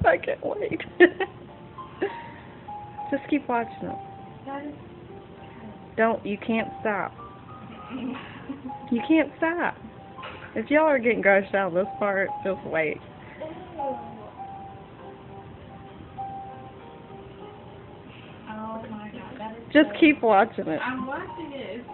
I can't wait. Just keep watching it. Don't, you can't stop. You can't stop. If y'all are getting grossed out this part, just wait. Oh my god, that is Just so keep watching it. I'm watching it.